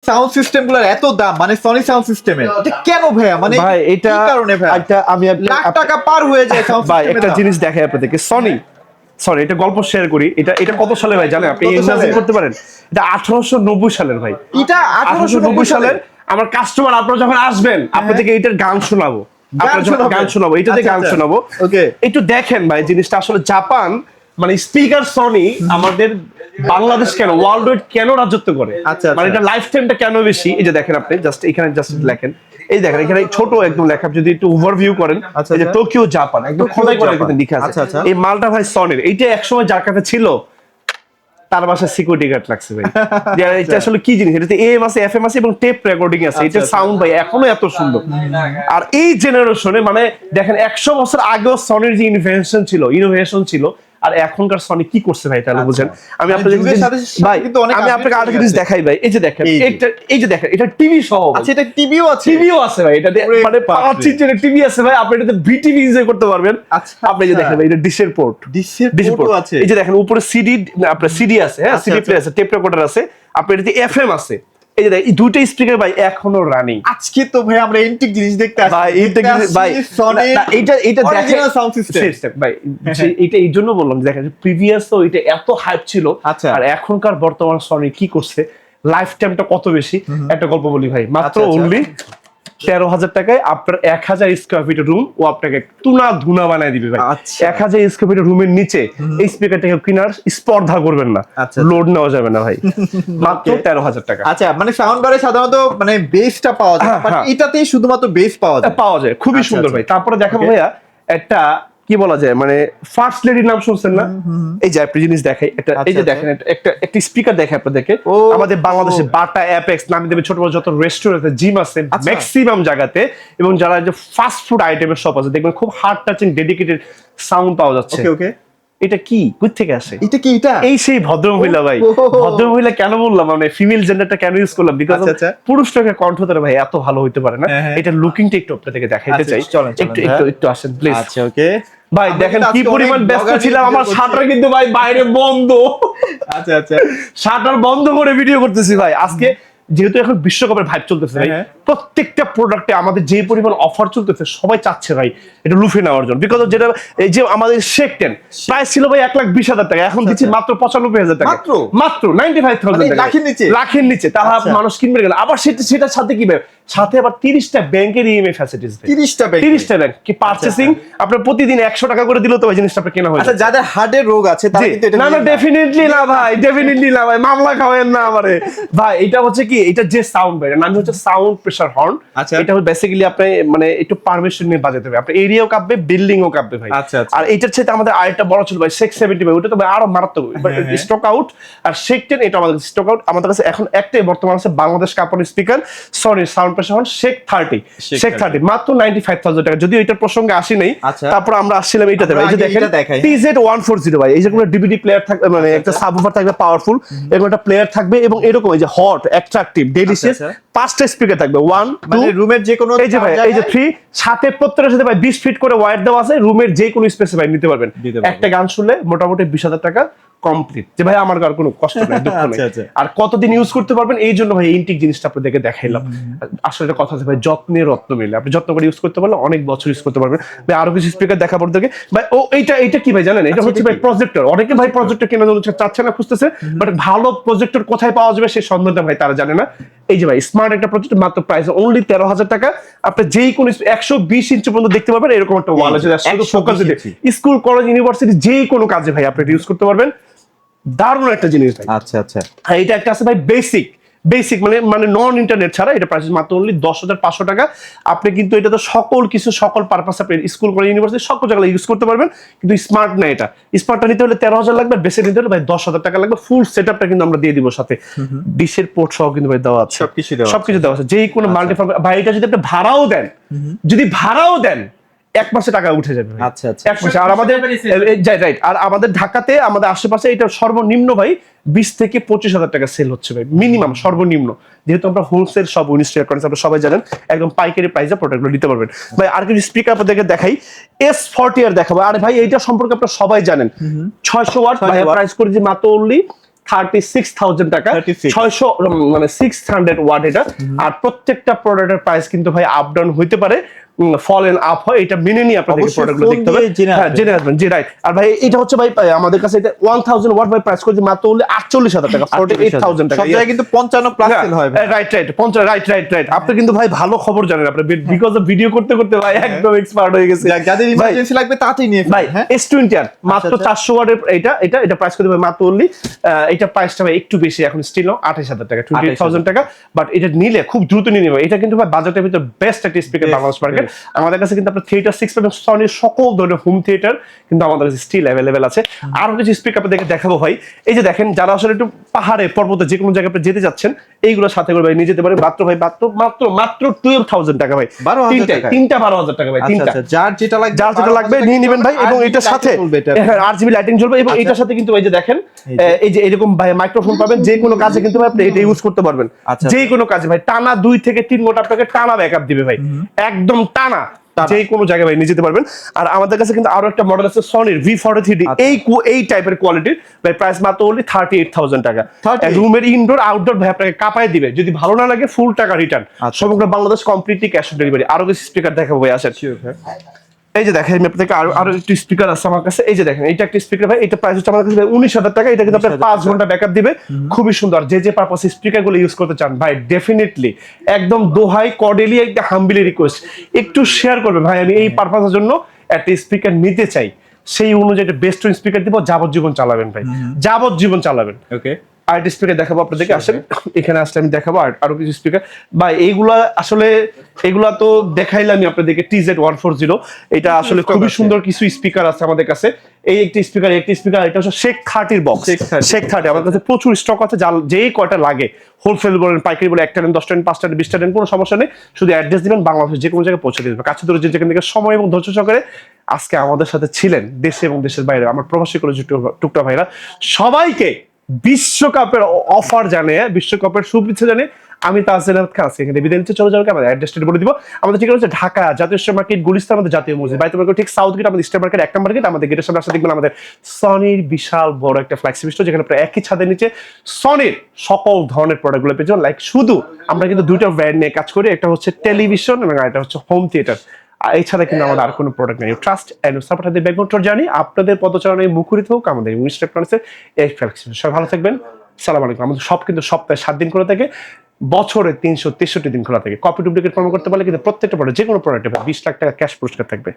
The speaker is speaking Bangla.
সাউন্ড সিস্টেম গুলোর এত দাম, মানে সনি সাউন্ড সিস্টেমের কেন ভাইয়া? মানে ভাই এটা কি কারণে ভাই? একটা আমি লাখ টাকা পার হয়ে যায় সাউন্ড ভাই সিস্টেমের। একটা জিনিস দেখাই আপনাদেরকে। সরি এটা গল্প শেয়ার করি। এটা কত সালে ভাই জানেন? আপনি কত সালে? ইমাজিন করতে পারেন? এটা 1890 সালের ভাই। এটা 1890 সালের। আমার কাস্টমার আপনারা যখন আসবেন আপনাদেরকে এইটার গান শোনাবো। গান শোনাবো, এটাতে গান শোনাবো। ওকে, একটু দেখেন ভাই জিনিসটা আসলে জাপান মানে স্পিকার সনি আমাদের বাংলাদেশ কেন ওয়ার্ল্ড ওয়াইড কেন রাজত্ব করে, মানে এটা লাইফ টাইমটা কেন বেশি। এই যে দেখেন আপনি জাস্ট এখানে জাস্ট লেখেন, এই দেখেন এখানে ছোট একদম লেখা, যদি একটু ওভারভিউ করেন এই যে টোকিও জাপান একদম খোদাই করে কিন্তু লেখা আছে। এই মালটা ভাই সনির, এইটা একসময় যার কাছে ছিল তার বাসায় সিকিউরিটি গার্ড লাগছে ভাই। এটা আসলে কি জিনিস? এটাতে এম আছে, এফএম আছে এবং টেপ রেকর্ডিং আছে। এটা সাউন্ড ভাই এখনো এত সুন্দর। আর এই জেনারেশনে মানে দেখেন 100 বছর আগেও সনির যে ইনোভেশন ছিল আর এখনকার সনি কি করছে ভাই তাহলে বুঝেন। আমি আপনাদের ভাই আমি আপনাকে আরেকটা জিনিস দেখাই ভাই। এই যে দেখেন এই যে দেখেন এটা টিভি সহ। আচ্ছা, এটা টিভিও আছে ভাই। এটা মানে 5 ইঞ্চির টিভি আছে ভাই। আপনি এটাতে ভিটিভি এনজয় করতে পারবেন। আপনি যে দেখেন ভাই এটা ডিশের পোর্ট আছে। এই যে দেখেন উপরে সিডি, আপনার সিডি আছে, হ্যাঁ সিডি প্লেয়ার আছে, টেপ রেকর্ডার আছে, আপনার এটাতে এফএম আছে। এই যে এই দুটো স্পিকার ভাই এখনো রানিং। আজকে তো ভাই আমরা এন্টিক জিনিস দেখতে আসছি ভাই, ভাই এটা দেখেন সাউন্ড সিস্টেম ভাই। এটা এই জন্য বললাম দেখেন প্রিভিয়াস তো এটা এত হাইপ ছিল, আর এখনকার বর্তমান সনি কি করছে, লাইফ টাইমটা কত বেশি। একটা গল্প বলি ভাই, মাত্র অনলি 13,000 টাকায় আপনার 1000 স্কয়ার ফিটের রুম ও আপনাকে তুনা ধুনা বানায় দিবে ভাই। 1000 স্কয়ার ফিটের রুমের নিচে এই স্পিকারটাকে কিনার স্পর্ধা করবেন না, লোড নেওয়া যাবে না ভাই। মাত্র 13,000 টাকা। আচ্ছা, মানে সাউন্ড বারে সাধারণত মানে বেসটা পাওয়া যায়, বাট এটাতেই শুধুমাত্র বেস পাওয়া যায়। খুবই সুন্দর ভাই। তারপরে দেখাবো ভাইয়া একটা কি বলা যায়, মানে ফার্স্ট লেডির নাম শুনছেন না? এই যে আপনি জিনিস দেখাই একটা, এই যে দেখেন একটা স্পিকার দেখে আপনাদেরকে। আমাদের বাংলাদেশে বাটা, অ্যাপেক্স নামে দেবে ছোট বড় যত রেস্টুরেন্ট আছে, জিম আছে ম্যাক্সিমাম জায়গাতে, এবং যারা যে ফাস্ট ফুড আইটেমের শপ আছে দেখবেন খুব হার্ড টাচিং ডেডিকেটেড সাউন্ড পাওয়া যাচ্ছে। ওকে, এটা কি কোথা থেকে আসে? এটা কি? এটা এই সেই ভদ্রমহিলা ভাই। ভদ্রমহিলা কেন বললাম, মানে ফিমেল জেন্ডারটা কেন ইউজ করলাম, বিকজ পুরুষটাকে কণ্ঠটা ভাই এত ভালো হইতে পারে না। এটা লুকিংটা একটু আপনাদেরকে দেখাইতে চাই। একটু আসেন প্লিজ। আচ্ছা, ওকে ভাই দেখেন কি পরিমাণ ব্যস্ত ছিলাম, আমার শাটার কিন্তু ভাই বাইরে বন্ধ। আচ্ছা, শাটার বন্ধ করে ভিডিও করতেছি ভাই। আজকে যেহেতু এখন বিশ্বকাপের ভাইব চলতেছে ভাই, প্রত্যেকটা প্রোডাক্টে আমাদের যে পরিমাণ অফার চলতেছে সবাই চাচ্ছে ভাই এটা লুফে নেওয়ার জন্য। বিকজ যেটা এই যে আমাদের শেক 10 প্রাইস ছিল ভাই 1,20,000 টাকা, এখন দিচ্ছি মাত্র 95,000 টাকা, মাত্র 95,000 টাকা, লাখের নিচে। তাহলে মানুষ কিনবে গেল। আবার সেটার সাথে কি ভাই, সাথে আবার 30টা ব্যাংকের ইএমআই ফ্যাসিলিটিস। 30টা ব্যাংক কি পারচেসিং আপনার প্রতিদিন 100 টাকা করে দিলেও তো ভাই জিনিসটা আপনার কেনা হয়। আচ্ছা, যাদের হার্টের রোগ আছে তারা কিন্তু এটা না ডেফিনেটলি না ভাই, ডেফিনেটলি না ভাই, মামলা খাওয়েন না আমারে ভাই। এটা হচ্ছে কি, এটা যে সাউন্ড ভাই, নাম হচ্ছে সাউন্ড প্রেসার হর্ন। এটা হচ্ছে বেসিক্যালি আপনি মানে একটু পারমিশন নিয়ে বাজাতে হবে, আপনার এরিয়াও কাঁপবে, বিল্ডিংও কাঁপবে ভাই। আর এটার সাথে আমাদের আরেকটা বড় ছিল ভাই শেক 70 ভাই, ওটা তো ভাই আরো মারাত্মক স্টক আউট। আর শেক 10 এটা আমাদের স্টক আউট। আমাদের কাছে এখন একটাই বর্তমান আছে বাংলাদেশ কাপড় speaker Sony sound pressure horn shake 30 মাত্র 95,000 টাকা। যদিও এটার প্রসঙ্গে আসি নাই, তারপর আমরা আসছিলাম এইটাতে ভাই। এই যে দেখেন TZ140 ভাই, এই যে কোনো ডিভিডি প্লেয়ার থাকবে, মানে একটা সাবউফার থাকবে পাওয়ারফুল, এরকম একটা প্লেয়ার থাকবে, এবং এরকম এই যে হট অ্যাট্রাকটিভ ডেলিশিয়াস 5টা স্পিকার থাকবে। 1 2 রুমের যে কোনো, এই যে ভাই এই যে 3 সাথে প্রত্যেকটার সাথে ভাই 20 ফিট করে ওয়্যার দেওয়া আছে। রুমের যে কোনো স্পেসে ভাই নিতে পারবেন। একটা গান শুনলে মোটামুটি 20,000 টাকা কমপ্লিট। যে ভাই আমার আর কোনো কষ্ট নাই, দুঃখ নাই। আর কতদিন ইউজ করতে পারবেন, এই জন্য ভাই ইনটিক জিনিসটা আপনাদেরকে দেখাইলাম। আসলে এটা কথা আছে ভাই, যত্নে রত্ন মিলে। আপনি যত্ন করে ইউজ করতে পারলে অনেক বছর ইউজ করতে পারবেন ভাই। আরো কিছু স্পিকার দেখাবো আপনাদেরকে ভাই। এইটা কি ভাই জানেন? এটা হচ্ছে ভাই প্রজেক্টর। অনেকে ভাই প্রজেক্টর কেনার জন্য চাচ্ছে না, খুঁজতেছে, বাট ভালো প্রজেক্টর কোথায় পাওয়া যাবে সেই সন্ধানটা ভাই তারা জানে না। এই যে ভাই স্মার্ট একটা প্রজেক্টর, মাত্র প্রাইস অনলি 13,000 টাকা। আপনি যেই কোন 120 ইঞ্চি পর্যন্ত দেখতে পারবেন, এরকম একটা ওয়াল আছে শুধু ফোকাস দিতে। স্কুল, কলেজ, ইউনিভার্সিটি যে কোনো কাজে ভাই আপনি ইউজ করতে পারবেন। দারুণ একটা জিনিস ভাই। আচ্ছা, এটা একটা আছে ভাই বেসিক মানে নন ইন্টারনেট ছাড়া। এটা প্রাইস মাত্র অনলি 10,500 টাকা। আপনি কিন্তু এটা তো সকল পারপাস আপনি স্কুল, কলেজ, ইউনিভার্সিটি সকল জায়গায় ইউজ করতে পারবেন। কিন্তু স্মার্ট না, এটা স্মার্টটা নিতে হলে 13,000 লাগবে, বেসিক নিতে হলে ভাই 10,000 টাকা লাগবে। ফুল সেটআপটা কিন্তু আমরা দিয়ে দিব, সাথে ডিশের পোর্ট সহ কিন্তু ভাই দেওয়া আছে, সবকিছু দেওয়া আছে। যেই কোনো মাল্টিফার ভাই, এটা যদি আপনি ভাড়াও দেন 1 মাসে টাকা উঠে যাবে। আচ্ছা, 1 মাসে। আর আমাদের রাইট, আর আমাদের ঢাকাতে আমাদের আশেপাশে এটা সর্বনিম্ন ভাই 20 থেকে 25,000 টাকা সেল হচ্ছে ভাই, মিনিমাম সর্বনিম্ন। যেহেতু আমরা হোলসেল সব ইনস্টল করেছি, আপনারা সবাই জানেন, একদম পাইকারি প্রাইসে প্রোডাক্টগুলো নিতে পারবেন ভাই। আর কিছু স্পিকার আপনাদেরকে দেখাই, S40 আর দেখাবো। আরে ভাই এইটা সম্পর্কে আপনারা সবাই জানেন, 600 ওয়াট ভাই, প্রাইস করে যে মাত্র অনলি 36,000 টাকা, 36 600 মানে 600 ওয়াট এটা। আর প্রত্যেকটা প্রোডাক্টের প্রাইস কিন্তু ভাই আপ ডাউন হইতে পারে, ফল এন্ড আপ হয়, এটা মেনে নিয়ে আপনাদের অবশ্যই প্রোডাক্টগুলো phone দেখতে হবে। দিয়ে জেনে হ্যাঁ, আসবেন। জেনে আসবেন, জি রাইট। আর ভাই এটা হচ্ছে ভাই আমাদের কাছে এটা 1000 ওয়াট ভাই প্রাইস করছে মাত্র হলে 48,000 টাকা, 48,000 টাকা। সব জায়গায় কিন্তু 55 প্লাস সেল হয় ভাই। Right right 50, right. আপনি কিন্তু ভাই ভালো খবর জানেন, আপনি বিকজ অফ ভিডিও করতে করতে ভাই একদম এক্সপার্ট হয়ে গেছে। যাদের ইমার্জেন্সি লাগবে তাড়াতাড়ি নিয়ে ভাই ফেলুন। হ্যাঁ S20 আর মাত্র 400 ওয়াটের এটা প্রাইস করতে ভাই মাত্র অনলি, এটা প্রাইসটা ভাই একটু বেশি এখন স্টিল 28,000 টাকা, 28,000 টাকা। বাট এটা নিলে খুব দ্রুত নিয়ে নেবে, এটা কিন্তু ভাই বাজেটের ভিতরে বেস্ট একটা স্পিকার বাংলাদেশ মার্কেট। আমাদের কাছে কিন্তু আপনার থিয়েটার 6 এবং সনির সকল ধরনের হোম থিয়েটার কিন্তু আমাদের কাছে স্টিল অ্যাভেলেবেল আছে। আরো কিছু স্পিকার আপনাদেরকে দেখাবো ভাই। এই যে দেখেন, যারা আসলে একটু পাহাড়ে পর্বতে যে কোনো জায়গায় আপনি যেতে যাচ্ছেন, এইগুলোর সাথে করে ভাই নিয়ে যেতে পারেন মাত্র ভাই মাত্র 12,000 টাকা ভাই, 12,000 টাকা। তিনটা 12,000 টাকা ভাই, তিনটা। আচ্ছা, যার যেটা লাগবে নিয়ে নেবেন ভাই। এবং এটার সাথে RGB লাইটিং জ্বলবে, এবং এটার সাথে কিন্তু এই যে দেখেন, এই যে এরকম ভাই মাইক্রোফোন পাবেন, যে কোনো কাজে কিন্তু ভাই আপনি এটা ইউজ করতে পারবেন। যে কোনো কাজে ভাই টানা 2 থেকে 3 ঘন্টা আপনাকে টানা ব্যাকআপ দিবে ভাই, একদম টানা যে কোনো জায়গায় ভাই নিয়ে যেতে পারবেন। আর আমাদের কাছে কিন্তু আরো একটা মডেল আছে সনির V43, এই টাইপের কোয়ালিটির ভাই, প্রাইস মাত্র only 38,000 টাকা। রুমের ইনডোর আউটডোর ভাই আপনাকে কাপায় দিবে, যদি ভালো না লাগে ফুল টাকা রিটার্ন, সমগ্র Bangladesh completely cash on delivery. আরো কিছু স্পিকার দেখাবো ভাই, আসেন। এই যে দেখেন, আপনাদের আরো একটু স্পিকার আছে আমার কাছে। এই যে দেখেন, এটা একটা স্পিকার ভাই, এটা প্রাইস হচ্ছে আমাদের কাছে 19,000 টাকা। এটা কিন্তু আপনার 5 ঘন্টা ব্যাকআপ দিবে, খুবই সুন্দর। যে পারপাস স্পিকার গুলো ইউজ করতে চান ভাই, ডেফিনেটলি একদম দোহাই কর্ডিয়ালি একটা হাম্বলি রিকোয়েস্ট, একটু শেয়ার করবেন ভাই, আমি এই পারপাসের জন্য একটা স্পিকার নিতে চাই, সেই অনুযায়ী একটা বেস্ট স্পিকার দিব, যাবজ্জীবন চালাবেন ভাই, যাবজ্জীবন চালাবেন। ওকে, আরেকটা স্পিকার দেখাবো আপনাদেরকে, আসেন এখানে আসলে আমি দেখাবো আরো কিছু স্পিকার ভাই। এইগুলা আসলে এগুলা তো দেখাইলামই আপনাদেরকে, TZ140, এটা আসলে খুবই সুন্দর কিছু স্পিকার আছে আমাদের কাছে। এই একটি স্পিকার এটা হচ্ছে শেখ 30 বক্স, শেখ 30 আমাদের কাছে প্রচুর স্টক আছে, যেই কয়টা লাগে হোলসেল বলেন, পাইকারি বলে, 1 টান 10 টান 5 টান 20 টান কোনো সমস্যা নেই, শুধু অ্যাড্রেস দিবেন, বাংলাদেশের যে কোনো জায়গায় পৌঁছে দিবেন। কাছে দূরে যেখান থেকে সময় এবং ধৈর্য সহকারে আজকে আমাদের সাথে ছিলেন, দেশে এবং দেশের বাইরে আমার প্রবাসী করে টুকটা ভাইরা, সবাইকে বিশ্বকাপের অফার জানিয়ে, বিশ্বকাপের শুভেচ্ছা জানিয়ে আমি তাহসিন আহমেদ খান এখানে বিদায় নিতে চলে যাবো। আমাদের অ্যাড্রেসটা বলে দিব। আমাদের ঠিকানা হচ্ছে ঢাকা জাতীয় স্টার মার্কেট, গুলিস্তান আমাদের জাতীয় মসজিদ, বাইতুল মার্কেট ঠিক সাউথ গেট আমাদের স্টার মার্কেট 1 নম্বর গেট। আমাদের গেটের সামনে আসলে দেখবেন আমাদের সনির বিশাল বড় একটা ফ্ল্যাগশিপ স্টোর, যেখানে প্রায় একই ছাদের নিচে সনির সকল ধরনের প্রোডাক্টগুলো পেয়ে যাবেন। লাইক শুধু আমরা কিন্তু দুইটা ব্র্যান্ড নিয়ে কাজ করি, একটা হচ্ছে টেলিভিশন এবং একটা হচ্ছে হোম থিয়েটার। এছাড়া কিন্তু আমাদের আর কোনো প্রোডাক্ট নেই। ট্রাস্ট এন্ড সাপোর্ট হাতে ব্যাকগ্রাউন্ড জানি আপনাদের পদচারণায় মুখরিত হোক আমাদের ইনস্টাগ্রামের এই ফ্ল্যাগশিপ। সবাই ভালো থাকবেন, সালাম আলাইকুম। আমাদের সব কিন্তু সপ্তাহে 7 দিন খোলা থাকে, বছরে 363 দিন খোলা থাকে। কপি ডুপ্লিকেট প্রমাণ করতে পারলে কিন্তু প্রত্যেকটা প্রোডাক্ট, যে কোনো প্রোডাক্টে 20 লাখ টাকা ক্যাশ পুরস্কার থাকবে।